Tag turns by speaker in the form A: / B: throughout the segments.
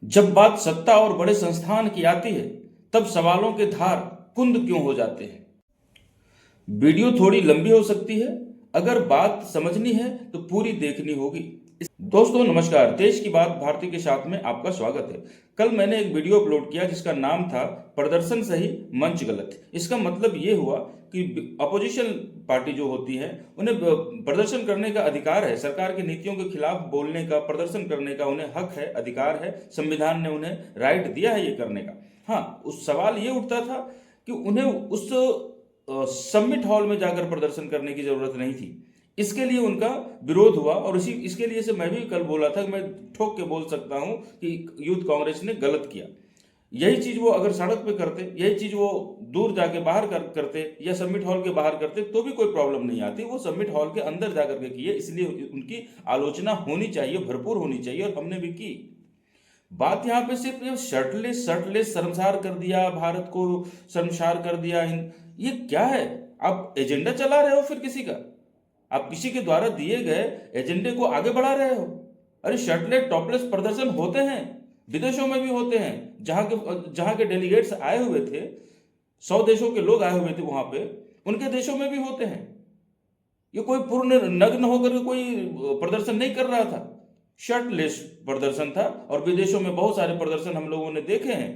A: जब बात सत्ता और बड़े संस्थान की आती है, तब सवालों के धार कुंद क्यों हो जाते हैं। वीडियो थोड़ी लंबी हो सकती है, अगर बात समझनी है तो पूरी देखनी होगी। दोस्तों नमस्कार, देश की बात भारती के साथ में आपका स्वागत है। कल मैंने एक वीडियो अपलोड किया जिसका नाम था प्रदर्शन सही मंच गलत। इसका मतलब ये हुआ कि अपोजिशन पार्टी जो होती है उन्हें प्रदर्शन करने का अधिकार है, सरकार की नीतियों के खिलाफ बोलने का, प्रदर्शन करने का उन्हें हक है, अधिकार है, संविधान ने उन्हें राइट दिया है ये करने का। हाँ, उस सवाल ये उठता था कि उन्हें उस समिट हॉल में जाकर प्रदर्शन करने की जरूरत नहीं थी। इसके लिए उनका विरोध हुआ और इसके लिए से मैं भी कल बोला था कि मैं ठोक के बोल सकता हूं कि यूथ कांग्रेस ने गलत किया। यही चीज वो अगर सड़क पे करते, यही चीज वो दूर जाके बाहर करते या समिट हॉल के बाहर करते तो भी कोई प्रॉब्लम नहीं आती। वो समिट हॉल के अंदर जाकर के किए, इसलिए उनकी आलोचना होनी चाहिए, भरपूर होनी चाहिए, और हमने भी की। बात यहाँ पे सिर्फ शर्टलेस शर्मसार कर दिया, भारत को शर्मसार कर दिया, ये क्या है? आप एजेंडा चला रहे हो फिर किसी का, आप किसी के द्वारा दिए गए एजेंडे को आगे बढ़ा रहे हो। अरे शर्टलेस टॉपलेस प्रदर्शन होते हैं, विदेशों में भी होते हैं, जहां के डेलीगेट्स आए हुए थे, 100 देशों के लोग आए हुए थे वहां पे, उनके देशों में भी होते हैं। ये कोई पूर्ण नग्न होकर कोई प्रदर्शन नहीं कर रहा था, शर्टलेस प्रदर्शन था। और विदेशों में बहुत सारे प्रदर्शन हम लोगों ने देखे हैं,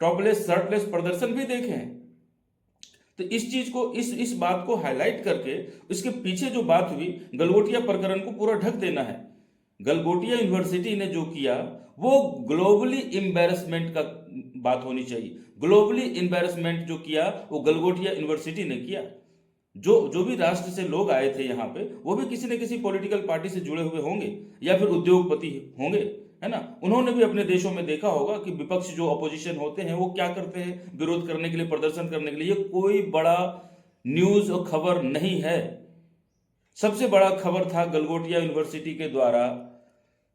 A: टॉपलेस शर्टलेस प्रदर्शन भी देखे हैं। तो इस चीज को, इस बात को हाईलाइट करके इसके पीछे जो बात हुई, गलगोटिया प्रकरण को पूरा ढक देना है। गलगोटिया यूनिवर्सिटी ने जो किया वो ग्लोबली एम्बैरसमेंट का बात होनी चाहिए। ग्लोबली एम्बैरसमेंट जो किया वो गलगोटिया यूनिवर्सिटी ने किया। जो भी राष्ट्र से लोग आए थे यहाँ पे, वो भी किसी न किसी पॉलिटिकल पार्टी से जुड़े हुए होंगे या फिर उद्योगपति होंगे, है ना। उन्होंने भी अपने देशों में देखा होगा कि विपक्ष जो अपोजिशन होते हैं वो क्या करते हैं विरोध करने के लिए, प्रदर्शन करने के लिए। ये कोई बड़ा न्यूज और खबर नहीं है। सबसे बड़ा खबर था गलगोटिया यूनिवर्सिटी के द्वारा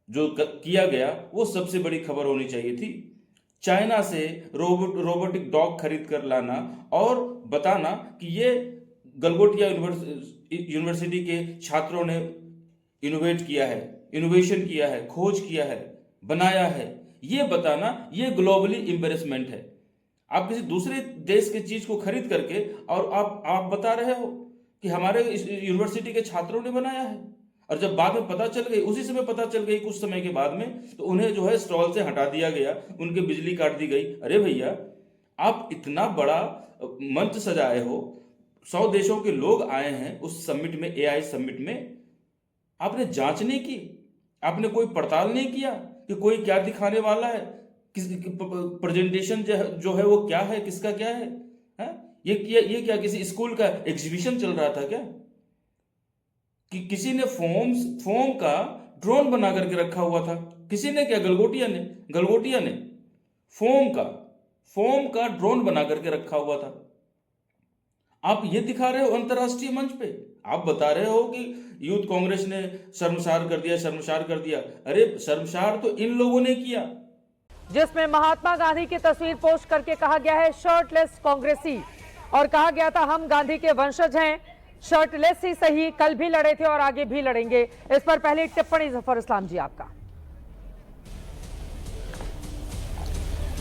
A: जो किया गया, वो सबसे बड़ी खबर होनी चाहिए थी। चाइना से रोबोटिक डॉग खरीद कर लाना और बताना कि ये गलगोटिया यूनिवर्सिटी के छात्रों ने इनोवेट किया है, इनोवेशन किया है, खोज किया है, बनाया है, ये बताना, ये ग्लोबली एम्बैरेसमेंट है। आप किसी दूसरे देश के चीज को खरीद करके और आप बता रहे हो कि हमारे यूनिवर्सिटी के छात्रों ने बनाया है। और जब बाद में पता चल गई, उसी समय पता चल गई कुछ समय के बाद में, तो उन्हें जो है स्टॉल से हटा दिया गया, उनकी बिजली काट दी गई। अरे भैया, आप इतना बड़ा मंच सजाए हो, 100 देशों के लोग आए हैं उस समिट में, एआई समिट में, आपने जांच नहीं की, आपने कोई पड़ताल नहीं किया कि कोई क्या दिखाने वाला है, किस प्रेजेंटेशन जो है वो क्या है, किसका क्या है, है? ये क्या किसी स्कूल का एग्जीबिशन चल रहा था क्या? कि किसी ने फोम का ड्रोन बना करके रखा हुआ था। किसी ने क्या? गलगोटिया ने फोम का ड्रोन बना करके रखा हुआ था। आप ये दिखा रहे हो अंतरराष्ट्रीय मंच पे, आप बता रहे हो कि यूथ कांग्रेस ने शर्मसार कर दिया। अरे शर्मसार तो इन लोगों ने किया,
B: जिसमें महात्मा गांधी की तस्वीर पोस्ट करके कहा गया है शर्टलेस कांग्रेसी, और कहा गया था हम गांधी के वंशज हैं, शर्टलेस ही सही, कल भी लड़े थे और आगे भी लड़ेंगे। इस पर पहली टिप्पणी जफर इस्लाम जी आपका।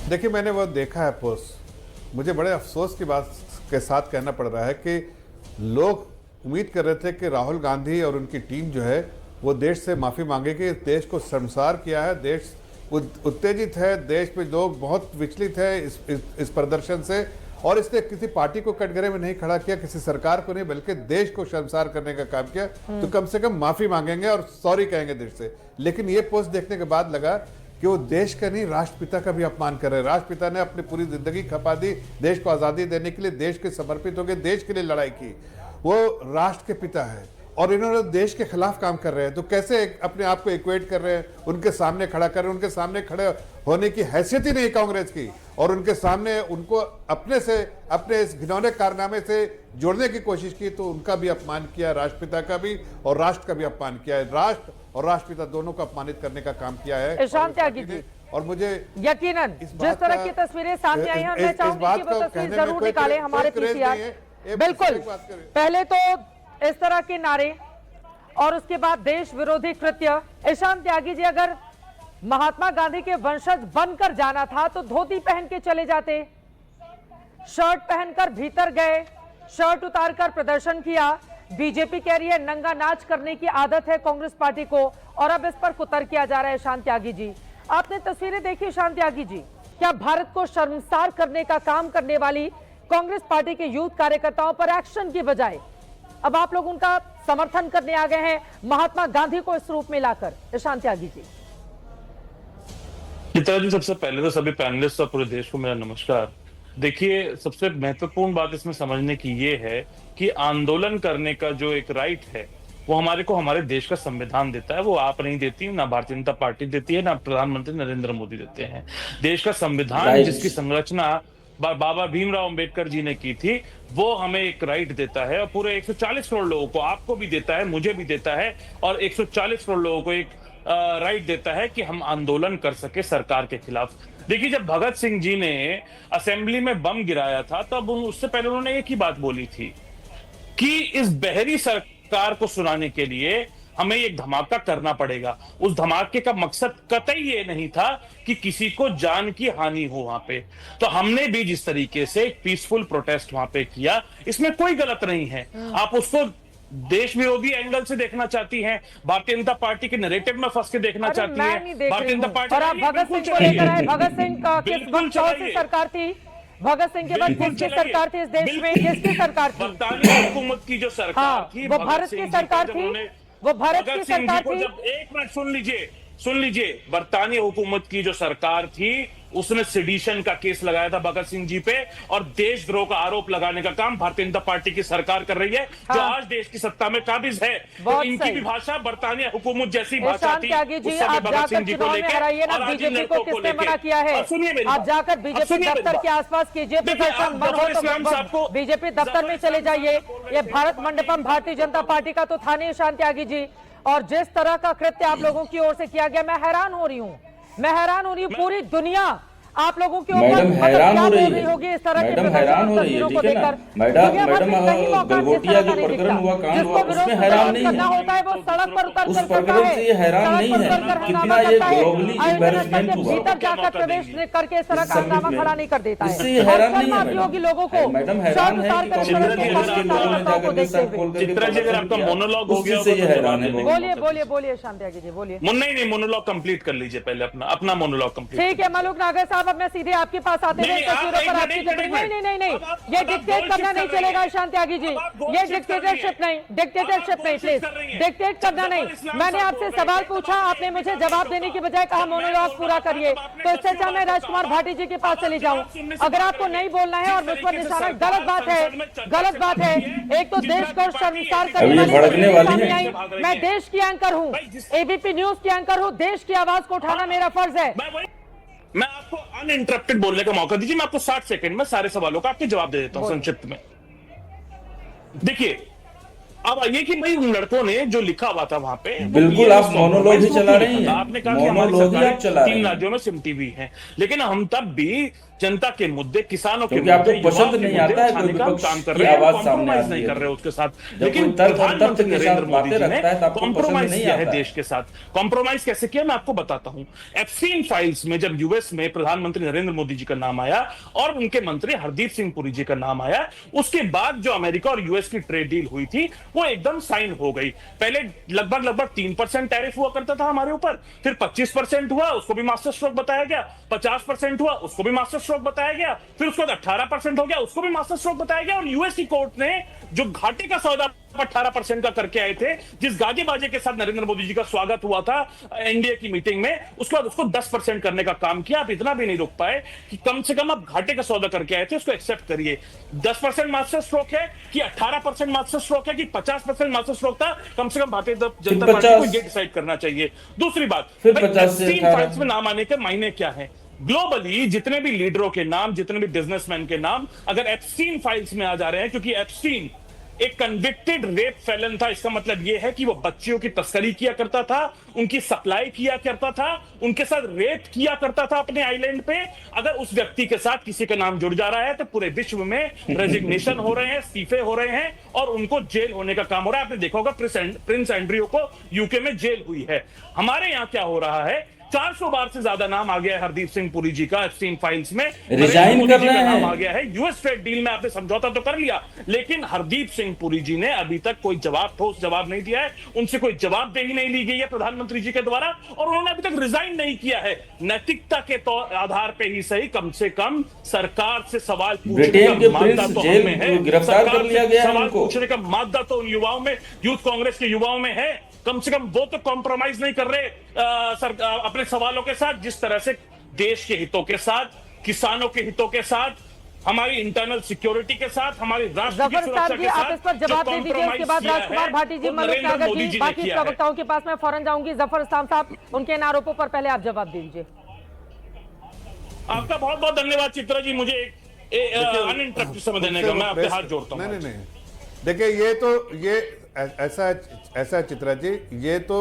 C: देखिए, मैंने वो देखा है पोस्ट, मुझे बड़े अफसोस की बात के साथ कहना पड़ रहा है कि लोग उम्मीद कर रहे थे कि राहुल गांधी और उनकी टीम जो है वो देश से माफ़ी मांगेगी। देश को शर्मसार किया है, देश उत्तेजित है, देश में लोग बहुत विचलित है इस प्रदर्शन से, और इसने किसी पार्टी को कटघरे में नहीं खड़ा किया, किसी सरकार को नहीं, बल्कि देश को शर्मसार करने का काम किया। तो कम से कम माफ़ी मांगेंगे और सॉरी कहेंगे देश से। लेकिन ये पोस्ट देखने के बाद लगा कि वो देश का नहीं, राष्ट्रपिता का भी अपमान कर रहे हैं। राष्ट्रपिता ने अपनी पूरी जिंदगी खपा दी देश को आज़ादी देने के लिए, देश के समर्पित हो गए, देश के लिए लड़ाई की। वो राष्ट्र के पिता है और इन्होंने देश के खिलाफ काम कर रहे हैं। तो कैसे अपने आप को इक्वेट कर रहे हैं, उनके सामने खड़ा कर रहे हैं। उनके सामने खड़े होने की हैसियत ही नहीं कांग्रेस की, और उनके सामने उनको अपने इस घिनौने कारनामे से जोड़ने की कोशिश की, तो उनका भी अपमान किया, राष्ट्रपिता का भी और राष्ट्र का भी अपमान किया है। राष्ट्र और राष्ट्रपिता दोनों को अपमानित करने का काम किया है
B: ईशान त्यागी जी।
C: और मुझे
B: यकीनन जिस तरह की तस्वीरें सामने आई हैं, मैं चाहूंगी कि वो तस्वीर जरूर निकालें हमारे पीसीआर। बिल्कुल, पहले तो इस तरह के नारे और उसके बाद देश विरोधी कृत्य। ईशान त्यागी जी, अगर महात्मा गांधी के वंशज बनकर जाना था तो धोती पहन के चले जाते, शर्ट पहनकर भीतर गए, शर्ट उतारकर प्रदर्शन किया। बीजेपी कह रही है नंगा नाच करने की आदत है कांग्रेस पार्टी को और अब इस पर कुतर किया जा रहा है। शांत त्यागी जी, आपने तस्वीरें देखी। शांत त्यागी जी, क्या भारत को शर्मसार करने का काम करने वाली कांग्रेस पार्टी के यूथ कार्यकर्ताओं पर एक्शन की बजाय अब आप लोग उनका समर्थन करने आ गए हैं महात्मा गांधी को इस रूप में लाकर? शांत त्यागी जी।
D: चित्रा जी, सबसे पहले तो सभी पैनलिस्ट और पूरे देश को मेरा नमस्कार। देखिए, सबसे महत्वपूर्ण बात इसमें समझने की ये है कि आंदोलन करने का जो एक राइट है वो हमारे देश का संविधान देता है। वो आप नहीं देती, ना भारतीय जनता पार्टी देती है, ना प्रधानमंत्री नरेंद्र मोदी देते हैं। देश का संविधान जिसकी संरचना बाबा भीमराव अंबेडकर जी ने की थी, वो हमें एक राइट देता है और पूरे 140 करोड़ लोगों को, आपको भी देता है, मुझे भी देता है और 140 करोड़ लोगों को एक राइट देता है कि हम आंदोलन कर सके सरकार के खिलाफ। देखिए, जब भगत सिंह जी ने असेंबली में बम गिराया था तब उससे पहले उन्होंने एक ही बात बोली थी कि इस बहरी सरकार को सुनाने के लिए हमें एक धमाका करना पड़ेगा। उस धमाके का मकसद कतई ये नहीं था कि किसी को जान की हानि हो वहां पे। तो हमने भी जिस तरीके से एक पीसफुल प्रोटेस्ट वहां पे किया, इसमें कोई गलत नहीं है। आप उसको देश विरोधी एंगल से देखना चाहती हैं, भारतीय जनता पार्टी के नैरेटिव में फंस के देखना चाहती हैं, भारतीय जनता पार्टी
B: और आप भगत सिंह को लेकर आए। भगत सिंह का किस वक्त कौन सी सरकार थी? भगत सिंह के बाद किसकी सरकार थी इस देश में? किसकी सरकार थी?
D: बरतानिया हुकूमत की जो सरकार थी,
B: वो भारत की सरकार थी। वो भारत की सरकार थी।
D: जब एक मिनट सुन लीजिए, बरतानिया हुकूमत की जो सरकार थी उसने सेडिशन का केस लगाया था भगत सिंह जी पे और देशद्रोह का आरोप लगाने का काम भारतीय जनता पार्टी की सरकार कर रही है, जो आज देश की सत्ता में काबिज है। तो इनकी भी भाषा बरतानिया हुकूमत जैसी भाषा थी।
B: आप जाकर चुनाव में हराइए ना बीजेपी को, किसने मना किया है? आप जाकर बीजेपी दफ्तर के आसपास कीजिए प्रदर्शन, मन हो तो बीजेपी दफ्तर में चले जाइए। ये भारत मंडपम भारतीय जनता पार्टी का तो था नहीं। शांत त्यागी जी, और जिस तरह का कृत्य आप लोगों की ओर से किया गया, मैं हैरान हो रही हूँ। पूरी दुनिया आप लोगों के ऊपर
A: हैरान हो रही
B: है होगी इस तरह
A: मैडम हैरान हो रही है, ठीक है ना मैडम। गलगोटिया जो प्रकरण हुआ, कांड हुआ, उसमें हैरान नहीं है,
B: होता है वो सड़क पर उतर
A: उस प्रकरण से ये हैरान नहीं है कितना ये ग्लोबली एम्बैरेसमेंट हुआ।
B: भीतर जाकर प्रवेश करके इस तरह का हंगामा खड़ा नहीं कर देता है।
A: इससे ये हैरान नहीं है
B: योगी लोगों को
A: मैडम, हैरान है कि कांग्रेस के लोगों ने जाकर के सर खोल करके
D: चित्रा जी, अगर आपका मोनोलॉग हो गया
A: उससे ये हैरान है।
B: बोलिए शांत त्यागी जी, बोलिए।
D: नहीं, मोनोलॉग कंप्लीट कर लीजिए पहले, अपना मोनोलॉग कंप्लीट।
B: ठीक है मलूक नागर साहब, अब मैं सीधे आपके पास आते हैं तस्वीरों पर आपकी टिप्पणी। नहीं, ये डिक्टेट करना नहीं चलेगा शांत त्यागी जी, ये डिक्टेटरशिप नहीं, प्लीज डिक्टेट करना नहीं। मैंने आपसे सवाल पूछा, आपने मुझे जवाब देने की बजाय कहा मोनोलॉग पूरा करिए, तो इससे अच्छा मैं राजकुमार भाटी जी के पास चली जाऊं। अगर आपको नहीं बोलना है और मुझ पर निशाना, गलत बात है। एक तो देश को शर्मसार करने वाली मैं देश की एंकर हूँ, एबीपी न्यूज की एंकर हूँ, देश की आवाज को उठाना मेरा फर्ज है।
D: मैं आपको अनइंटरप्टेड बोलने का मौका दीजिए, मैं आपको 60 सेकंड में सारे सवालों का आपके जवाब दे देता हूं संक्षिप्त में। देखिए, अब ये कि भाई उन लड़कों ने जो लिखा हुआ था वहां पे,
A: बिल्कुल आप मोनोलॉग ही चला रही हैं।
D: आपने कहा कि हमारी सरकार 3 राज्यों में सिमटी हुई है, लेकिन हम तब भी जनता के मुद्दे, किसानों के मुद्दे,
A: आपको पसंद नहीं आता है कोई विपक्ष
D: काम कर
A: की
D: रहे हैं,
A: आवाज सामने
D: कॉम्प्रोमाइज
A: आती
D: नहीं
A: है
D: कर रहे उसके साथ।
A: जब
D: लेकिन
A: कोई तर्क
D: प्रधानमंत्री
A: के साथ
D: नरेंद्र मोदी
A: बातें
D: जी ने
A: रखता है तो आपको पसंद
D: कॉम्प्रोमाइज
A: नहीं
D: किया है
A: आता है।
D: देश के साथ। कॉम्प्रोमाइज कैसे किया मैं आपको बताता हूं। एप्स्टीन फाइल्स में जब यूएस में प्रधानमंत्री नरेंद्र मोदी जी का नाम आया और उनके मंत्री हरदीप सिंह पुरी जी का नाम आया, उसके बाद जो अमेरिका और यूएस की ट्रेड डील हुई थी वो एकदम साइन हो गई। पहले लगभग 3% टैरिफ हुआ करता था हमारे ऊपर, फिर 25% हुआ, उसको भी मास्टर स्ट्रोक बताया गया, 50% हुआ, उसको भी मास्टर स्ट्रोक बताया गया, फिर उसके बाद 18% हो गया, उसको भी मास्टर स्ट्रोक बताया गया। और यूएस की कोर्ट ने जो घाटे का सौदा 18% का करके आए थे, जिस गाजे बाजे के साथ नरेंद्र मोदी जी का स्वागत हुआ था एनडीए की मीटिंग में, उसके बाद उसको 10% करने का काम किया। आप इतना भी नहीं रुक पाए कि कम से कम आप घाटे का सौदा करके आए थे, उसको एक्सेप्ट करिए। 10% मास्टर स्ट्रोक है कि 18% मास्टर स्ट्रोक है कि 50% मास्टर स्ट्रोक था, कम से कम भारतीय जनता पार्टी को ये डिसाइड करना चाहिए। दूसरी बात, फाइल्स में नाम आने के मायने क्या है? ग्लोबली जितने भी लीडरों के नाम, जितने भी बिजनेसमैन के नाम अगर एप्स्टीन फाइल्स में आ जा रहे हैं, क्योंकि एप्स्टीन एक कन्विक्टेड रेप फेलन था, इसका मतलब यह है कि वो बच्चियों की तस्करी किया करता था, उनकी सप्लाई किया करता था, उनके साथ रेप किया करता था अपने आइलैंड पे। अगर उस व्यक्ति के साथ किसी का नाम जुड़ जा रहा है तो पूरे विश्व में रेजिग्नेशन हो रहे हैं, इस्तीफे हो रहे हैं और उनको जेल होने का काम हो रहा है। आपने देखा होगा प्रिंस एंड्रयू को यूके में जेल हुई है। हमारे यहां क्या हो रहा है 400 बार से ज्यादा नाम आ गया है हरदीप सिंह पुरी जी का एप्स्टीन फाइल्स में।
A: रिजाइन
D: नरेंद्र मोदी
A: कर
D: जी
A: रहे
D: का नाम
A: हैं।
D: आ गया है। यूएस ट्रेड डील में आपने समझौता तो कर लिया, लेकिन हरदीप सिंह पुरी जी ने अभी तक कोई ठोस जवाब नहीं दिया है। उनसे कोई जवाबदेही नहीं ली गई है प्रधानमंत्री जी के द्वारा, और उन्होंने अभी तक रिजाइन नहीं किया है। नैतिकता के आधार पे ही सही, कम से कम सरकार से सवाल पूछने
A: ब्रिटेन के
D: का मादा
A: प्रिंस
D: तो
A: जेल
D: हमें है,
A: गिरफ्तार कर
D: सरकार
A: लिया
D: से
A: गया है
D: सवाल
A: उनको।
D: पूछने का मादा तो उन युवाओं में, यूथ कांग्रेस के युवाओं में है। कम से कम वो तो कॉम्प्रोमाइज नहीं कर रहे अपने सवालों के साथ, जिस तरह से देश के हितों के साथ, किसानों के हितों के साथ, हमारी इंटरनल सिक्योरिटी के साथ, हमारी राष्ट्र की
B: जफर
D: सुरक्षा
B: साहब जी,
D: के
B: आप
D: साथ
B: इस पर जवाब दे दीजिए। उसके बाद राजकुमार भाटी जी, मनोज नागर जी, बाकी प्रवक्ताओं के पास मैं फौरन जाऊंगी। जफर इस्लाम साहब, उनके इन आरोपों पर पहले आप जवाब दीजिए।
D: आपका बहुत बहुत धन्यवाद चित्रा जी, मुझे अनइंटरप्टेड समय देने का। मैं आपके हाथ जोड़ता हूँ।
C: नहीं, देखिए ये ऐसा चित्रा जी, ये तो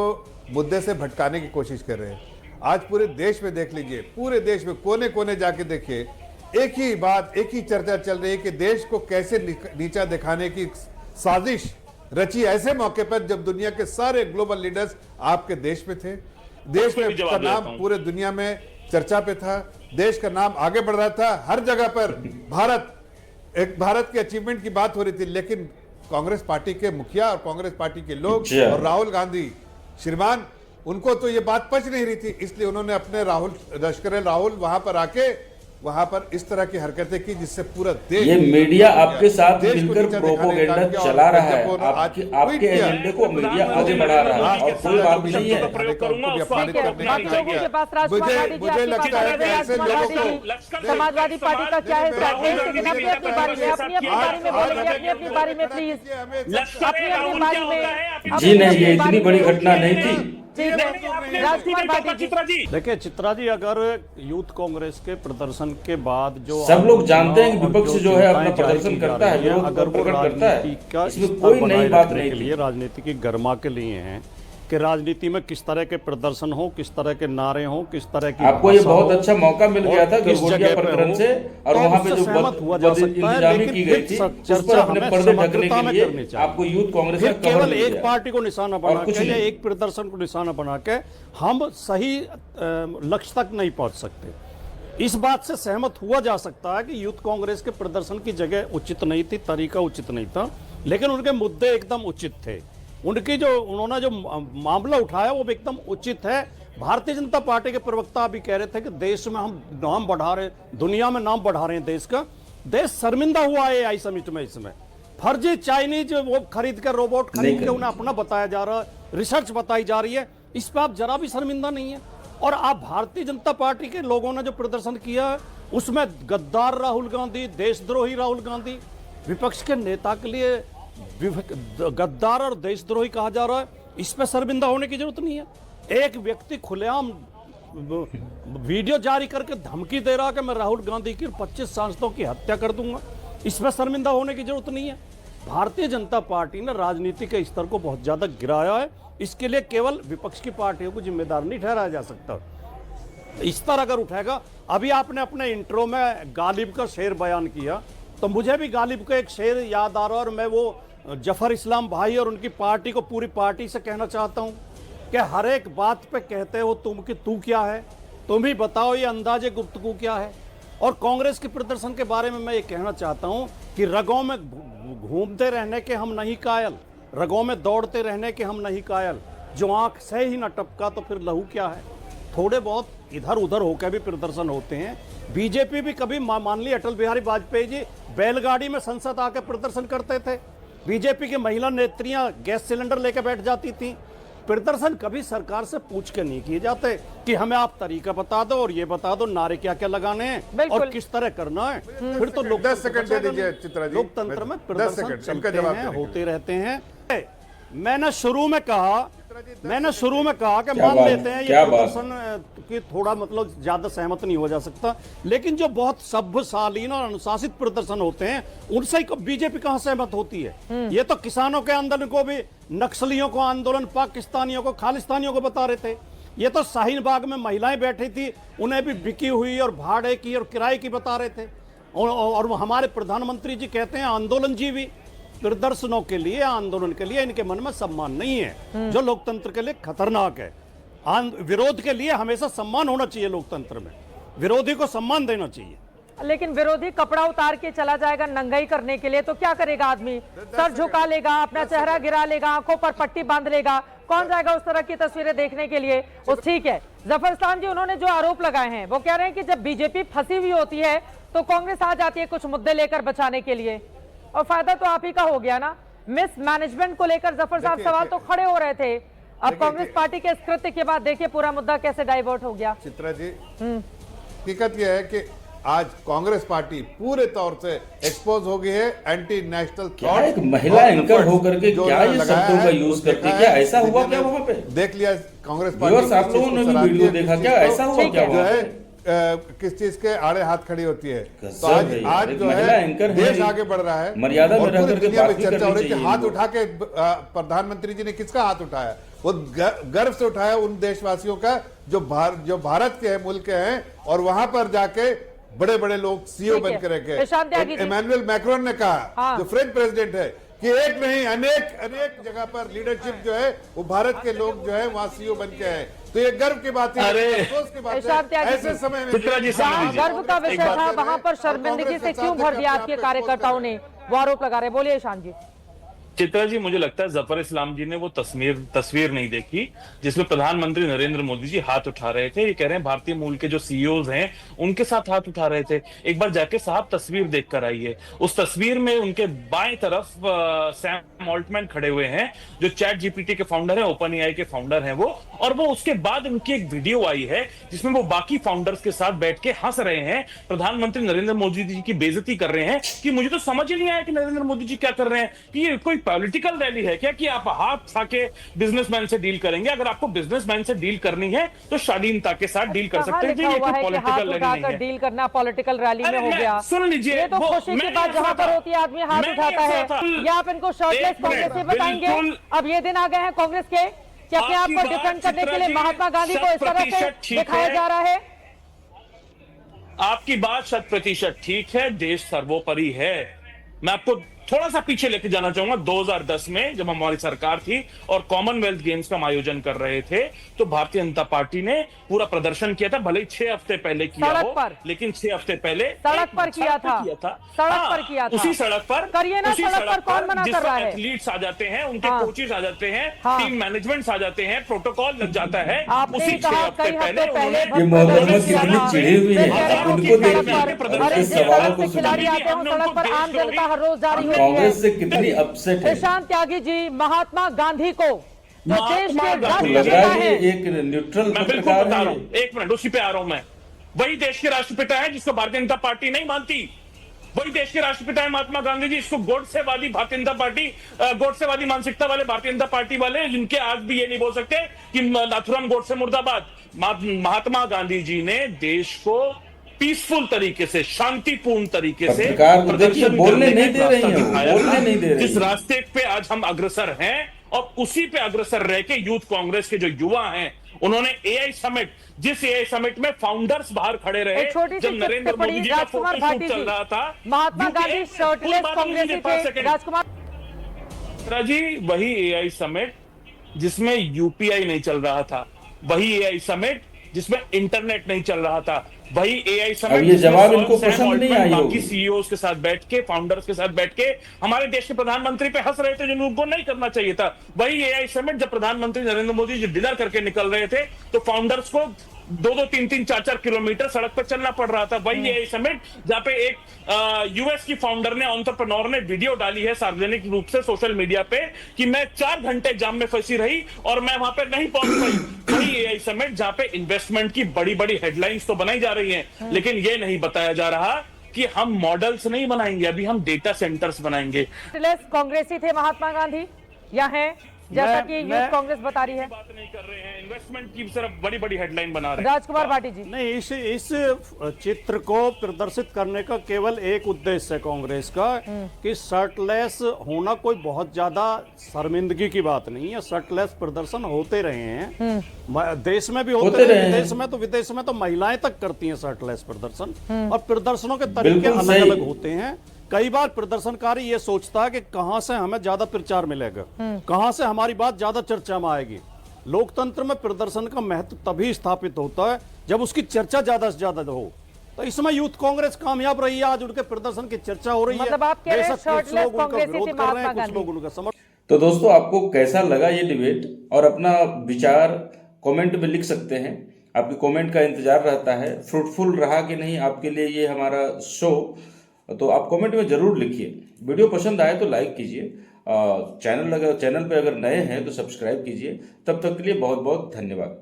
C: मुद्दे से भटकाने की कोशिश कर रहे हैं। आज पूरे देश में देख लीजिए, पूरे देश में कोने कोने जाके देखिए, एक ही बात, एक ही चर्चा चल रही है कि देश को कैसे नीचा दिखाने की साजिश रची ऐसे मौके पर जब दुनिया के सारे ग्लोबल लीडर्स आपके देश में थे। देश में का नाम पूरे दुनिया में चर्चा पे था, देश का नाम आगे बढ़ रहा था, हर जगह पर भारत के अचीवमेंट की बात हो रही थी। लेकिन कांग्रेस पार्टी के मुखिया और कांग्रेस पार्टी के लोग और राहुल गांधी श्रीमान, उनको तो ये बात पच नहीं रही थी, इसलिए उन्होंने अपने लश्कर राहुल वहां पर इस तरह की हरकतें की जिससे पूरा देश,
A: ये मीडिया आपके साथ मिलकर प्रोपोगंडा चला रहा है। आपके एजेंडे को मीडिया आगे बढ़ा रहा है और कोई बात नहीं है।
C: मुझे लगता है कि ऐसे लोगों को
B: समाजवादी पार्टी का क्या है अपनी बारी में, अपनी बोलेंगे, अपनी बारी में प्लीज, अपनी बारी में।
A: जी नहीं, ये इतनी बड़ी घटना नहीं थी।
B: राजकुमार भाटी जी,
E: देखिए चित्रा जी, अगर यूथ कांग्रेस के प्रदर्शन के बाद जो
A: सब लोग जानते हैं कि विपक्ष जो है अपना प्रदर्शन करता है,
E: अगर वो
A: करता है,
E: राजनीति का
A: इसमें कोई नई बात नहीं
E: के लिए, राजनीति की गर्मा के लिए हैं कि राजनीति में किस तरह के प्रदर्शन हो, किस तरह के नारे हो, किस तरह की
A: आपको ये बहुत अच्छा मौका मिल गया था गलगोटिया प्रकरण से, और वहां पे जो इंतजामी की गई थी उस पर अपने पर्दे ढकने के लिए आपको यूथ कांग्रेस का
E: केवल एक पार्टी को निशाना बना के या एक प्रदर्शन को निशाना बना के हम सही लक्ष्य तक नहीं पहुंच सकते। इस बात से सहमत हुआ जा सकता है कि यूथ कांग्रेस के प्रदर्शन की जगह उचित नहीं थी, तरीका उचित नहीं था, लेकिन उनके मुद्दे एकदम उचित थे। उन्होंने जो मामला उठाया वो एकदम उचित है। भारतीय जनता पार्टी के प्रवक्ता भी कह रहे थे कि देश में हम नाम बढ़ा रहे, दुनिया में नाम बढ़ा रहे हैं देश का। देश शर्मिंदा हुआ है AI समिट में। इसमें फर्जी चाइनीज वो खरीद कर, रोबोट खरीद के उन्हें अपना बताया जा रहा है, रिसर्च बताई जा रही है, इस पर आप जरा भी शर्मिंदा नहीं है। और आप भारतीय जनता पार्टी के लोगों ने जो प्रदर्शन किया है उसमें गद्दार राहुल गांधी, देशद्रोही राहुल गांधी, विपक्ष के नेता के लिए गद्दार और देशद्रोही कहा जा रहा है, इस पर शर्मिंदा होने की जरूरत नहीं है। एक व्यक्ति खुलेआम वीडियो जारी करके धमकी दे रहा कि मैं राहुल गांधी की 25 सांसदों की हत्या कर दूंगा, इस पर शर्मिंदा होने की जरूरत नहीं है। भारतीय जनता पार्टी ने राजनीति के स्तर को बहुत ज्यादा गिराया है, इसके लिए केवल विपक्ष की पार्टियों को जिम्मेदार नहीं ठहराया जा सकता। इस तरह अगर उठेगा, अभी आपने अपने इंट्रो में गालिब का शेर बयान किया, तो मुझे भी गालिब का एक शेर याद आ रहा है, और मैं वो जफर इस्लाम भाई और उनकी पार्टी को, पूरी पार्टी से कहना चाहता हूं कि हर एक बात पे कहते हो तुम कि तू क्या है, तुम ही बताओ ये अंदाजे गुफ्तगू क्या है। और कांग्रेस के प्रदर्शन के बारे में मैं ये कहना चाहता हूं कि रगों में घूमते रहने के हम नहीं कायल, रगों में दौड़ते रहने के हम नहीं कायल, जो आंख से ही न टपका तो फिर लहू क्या है। थोड़े बहुत इधर उधर होकर भी प्रदर्शन होते हैं। बीजेपी भी कभी मान ली अटल बिहारी वाजपेयी जी बैलगाड़ी में संसद आकर प्रदर्शन करते थे, बीजेपी की महिला नेत्रियां गैस सिलेंडर लेकर बैठ जाती थी। प्रदर्शन कभी सरकार से पूछ के नहीं किए जाते कि हमें आप तरीका बता दो और ये बता दो नारे क्या क्या लगाने हैं और किस तरह करना है। फिर तो
C: 10 सेकंड दे दीजिए चित्रा जी,
E: लोकतंत्र में प्रदर्शन चलते हैं, होते रहते हैं। मैंने शुरू में कहा कि मान लेते हैं ये प्रदर्शन की थोड़ा मतलब ज्यादा सहमत नहीं हो जा सकता, लेकिन जो बहुत सभ्यशालीन और अनुशासित प्रदर्शन होते हैं उनसे बीजेपी कहां सहमत होती है। ये तो किसानों के आंदोलन को भी नक्सलियों को आंदोलन, पाकिस्तानियों को, खालिस्तानियों को बता रहे थे। ये तो शाहीन बाग में महिलाएं बैठी थी, उन्हें भी बिकी हुई और भाड़े की और किराए की बता रहे थे। और हमारे प्रधानमंत्री जी कहते हैं आंदोलन जीवी। प्रदर्शनों के लिए, आंदोलन के लिए इनके मन में सम्मान नहीं है, जो लोकतंत्र के लिए खतरनाक है। विरोध के लिए हमेशा सम्मान होना चाहिए लोकतंत्र में, विरोधी को सम्मान देना चाहिए।
B: लेकिन विरोधी कपड़ा उतार के चला जाएगा नंगाई करने के लिए तो क्या करेगा आदमी? सर झुका लेगा, अपना चेहरा गिरा लेगा, आंखों पर पट्टी बांध लेगा, कौन जाएगा उस तरह की तस्वीरें देखने के लिए? वो ठीक है। जफर इस्लाम जी, उन्होंने जो आरोप लगाए हैं वो कह रहे हैं कि जब बीजेपी फंसी हुई होती है तो कांग्रेस आ जाती है कुछ मुद्दे लेकर बचाने के लिए, और फायदा तो आप ही का हो गया ना। मिस मैनेजमेंट को लेकर जफर साहब सवाल तो खड़े हो रहे थे, अब कांग्रेस पार्टी के इस कृत्य के बाद देखिए पूरा मुद्दा कैसे डाइवर्ट हो गया।
C: चित्रा जी, हकीकत यह है कि आज कांग्रेस पार्टी पूरे तौर से एक्सपोज हो गई है एंटी नेशनल
A: क्या एक महिला एंकर होकर के क्या ये शब्दों का यूज करती है? क्या ऐसा हुआ क्या वहां पे?
C: देख लिया कांग्रेस
A: व्यूअर्स,
C: पार्टी
A: आप लोगों ने भी वीडियो देखा, क्या ऐसा हुआ क्या
C: जो
A: वहां
C: है
A: पे?
C: किस चीज के आड़े हाथ खड़ी होती है।
A: गजब
C: तो आज
A: है,
C: आज
A: एक
C: जो
A: महिला
C: है
A: एंकर है,
C: देश आगे बढ़ रहा है,
A: मर्यादा में
C: और
A: रह
C: पूरी
A: करके
C: दुनिया में
A: बात भी
C: चर्चा हो
A: करनी
C: रही है कि
A: चाहिए
C: हाथ
A: इनको।
C: उठा के प्रधानमंत्री जी ने किसका हाथ उठाया? वो गर्व से उठाया उन देशवासियों का जो भारत के हैं, मुल्क के हैं, और वहां पर जाके बड़े बड़े लोग सीईओ
B: ठीक है।
C: बनकर रखे।
B: प्रशांत त्यागी जी।
C: इमैनुअल मैक्रोन ने कहा,
B: हाँ।
C: जो फ्रेंच प्रेसिडेंट है, कि एक नहीं अनेक जगह पर लीडरशिप जो है वो भारत के लोग जो है वहां सीईओ बन के हैं। तो ये गर्व की बात है,
D: अरे,
C: अफसोस की बात
B: प्रशांत
C: है
B: त्यागी
C: ऐसे
B: जी।
C: समय में
D: चित्रा जी, समझ
B: जहाँ
D: लीजिए।
B: गर्व का विषय था वहां पर शर्मिंदगी से क्यों भर दिया आपके कार्यकर्ताओं ने? वो आरोप लगा रहे, बोलिए ईशान जी।
D: चित्रा जी, मुझे लगता है जफर इस्लाम जी ने वो तस्वीर नहीं देखी जिसमें प्रधानमंत्री नरेंद्र मोदी जी हाथ उठा रहे थे। ये कह रहे हैं भारतीय मूल के जो सीईओज हैं उनके साथ हाथ उठा रहे थे। एक बार जाके साहब तस्वीर देख कर आइए। उस तस्वीर में उनके बाएं तरफ सैम ऑल्टमैन खड़े हुए हैं, जो चैट जीपीटी के फाउंडर हैं, ओपन एआई के फाउंडर हैं वो। और वो उसके बाद उनकी एक वीडियो आई है जिसमें वो बाकी फाउंडर्स के साथ बैठ के हंस रहे हैं, प्रधानमंत्री नरेंद्र मोदी जी की बेइज्जती कर रहे हैं। कि मुझे तो समझ ही नहीं आया कि नरेंद्र मोदी जी क्या कर रहे हैं, कि ये कोई पॉलिटिकल रैली है क्या, कि आप हाथ उठा के बिजनेसमैन से डील करेंगे? अगर आपको बिजनेसमैन से डील करनी है तो शालीनता के साथ डील कर सकते हैं जी, ये कोई पॉलिटिकल रैली नहीं है।
B: डील करना पॉलिटिकल रैली में हो गया।
D: सुन लीजिए,
B: ये तो खुशी की बात जहां पर होती है आदमी हाथ उठाता है, या आप इनको शर्टलेस कांग्रेसी बताएंगे? अब ये दिन आ गए हैं कांग्रेस के कि अपने आप को डिफेंड करने के लिए महात्मा गांधी को इस तरह से दिखाया जा रहा है।
D: आपकी बात 100% ठीक है, देश सर्वोपरि है। मैं आपको थोड़ा सा पीछे लेके जाना चाहूंगा। 2010 में जब हमारी सरकार थी और कॉमनवेल्थ गेम्स का हम आयोजन कर रहे थे, तो भारतीय जनता पार्टी ने पूरा प्रदर्शन किया था। भले ही 6 हफ्ते पहले किया हो, लेकिन 6 हफ्ते पहले
B: सड़क पर किया था। सड़क पर किया था,
D: उसी सड़क पर
B: करिए ना, सड़क पर कौन मना कर रहा है?
D: एथलीट्स आ जाते हैं, उनके कोचेस आ जाते हैं, टीम मैनेजमेंट आ जाते हैं, प्रोटोकॉल लग जाता है। उसी 6 हफ्ते पहले
A: ये मोहम्मद कितनी चिढ़ी हुई है, उनको देखिए सवालों को
B: खिलाड़ी आते हैं सड़क पर, आम जनता हर रोज जारी होती है।
A: कांग्रेस से कितनी अपसेट है।
B: प्रशांत त्यागी जी, महात्मा गांधी को जो देश के
A: लग रहा है एक न्यूट्रल
D: मैं बिल्कुल बता रहा हूं, एक मिनट उसी पे आ रहा हूं मैं। वही देश के राष्ट्रपिता है जिसको भारतीय जनता पार्टी नहीं मानती। वही देश के राष्ट्रपिता है महात्मा गांधी जी, इसको गोडसेवादी भारतीय जनता पार्टी, गोडसेवादी मानसिकता वाले भारतीय जनता पार्टी वाले, जिनके आज भी ये नहीं बोल सकते कि नाथुराम गोडसे मुर्दाबाद। महात्मा गांधी जी ने देश को पीसफुल तरीके से, शांतिपूर्ण तरीके से
A: बोलने नहीं दे रही हैं, बोलने नहीं दे रही।
D: जिस रास्ते पे आज हम अग्रसर हैं और उसी पे अग्रसर रह के यूथ कांग्रेस के जो युवा हैं, उन्होंने एआई समिट, जिस एआई समिट में फाउंडर्स बाहर खड़े रहे जब नरेंद्र मोदी जी का फोटोशूट चल रहा था,
B: महात्मा गांधी शर्टलेस कांग्रेसी थे। राजकुमार
D: जी, वही एआई समिट जिसमें यूपीआई नहीं चल रहा था, वही एआई समिट जिसमें इंटरनेट नहीं चल रहा था, वही एआई समिट,
A: ये जवाब इनको पसंद नहीं आई होगी।
D: बाकी सीईओज के साथ बैठ के, फाउंडर्स के साथ बैठ के हमारे देश के प्रधानमंत्री पे हंस रहे थे, जो उनको नहीं करना चाहिए था। वही एआई समिट जब प्रधानमंत्री नरेंद्र मोदी जी डिनर करके निकल रहे थे तो फाउंडर्स को 2-2, 3-3, 4-4 किलोमीटर सड़क पर चलना पड़ रहा था। वही एआई समिट जहां पे एक यूएस की फाउंडर ने, एंटरप्रेन्योर ने वीडियो डाली है सार्वजनिक रूप से सोशल मीडिया पे कि मैं 4 घंटे जाम में फंसी रही और मैं वहां पे नहीं पहुंच पाई। वही एआई समिट जहां पे इन्वेस्टमेंट की बड़ी बड़ी हेडलाइंस तो बनाई जा रही हैं, लेकिन ये नहीं बताया जा रहा कि हम मॉडल्स नहीं बनाएंगे, अभी हम डेटा सेंटर्स बनाएंगे।
B: कांग्रेसी थे महात्मा गांधी या है, जैसा कि यूथ कांग्रेस बता रही है?
D: बात नहीं कर रहे हैं, इन्वेस्टमेंट की सिर्फ बड़ी बड़ी हेडलाइन बना रहे हैं।
B: राजकुमार भाटी जी,
E: नहीं, इस चित्र को प्रदर्शित करने का केवल एक उद्देश्य है कांग्रेस का कि शर्टलेस होना कोई बहुत ज्यादा शर्मिंदगी की बात नहीं है। शर्टलेस प्रदर्शन होते रहे हैं, देश में भी होते रहे, विदेश में तो महिलाएं तक करती हैं शर्टलेस प्रदर्शन, और प्रदर्शनों के तरीके अलग अलग होते हैं। कई बार प्रदर्शनकारी ये सोचता है कि कहां से हमें ज्यादा प्रचार मिलेगा, कहां से हमारी बात ज्यादा चर्चा में आएगी, लोकतंत्र में प्रदर्शन का महत्व तभी स्थापित होता है जब उसकी चर्चा ज्यादा से ज्यादा हो। तो इसमें यूथ कांग्रेस कामयाब रही है, आज उनके प्रदर्शन की चर्चा हो रही है।
B: मतलब आप कह रहे हैं
E: बेशक कुछ
B: shirtless
E: लोग उनका
B: कांग्रेसी
E: विरोध
B: थी
E: कर रहे हैं,
B: महात्मा
E: कुछ लोग उनका समर्थन।
A: तो दोस्तों आपको कैसा लगा ये डिबेट, और अपना विचार कमेंट में लिख सकते हैं। आपके कमेंट का इंतजार रहता है। फ्रूटफुल रहा कि नहीं आपके लिए ये हमारा शो, तो आप कमेंट में जरूर लिखिए। वीडियो पसंद आए तो लाइक कीजिए। चैनल पे अगर नए हैं तो सब्सक्राइब कीजिए। तब तक के लिए बहुत बहुत धन्यवाद।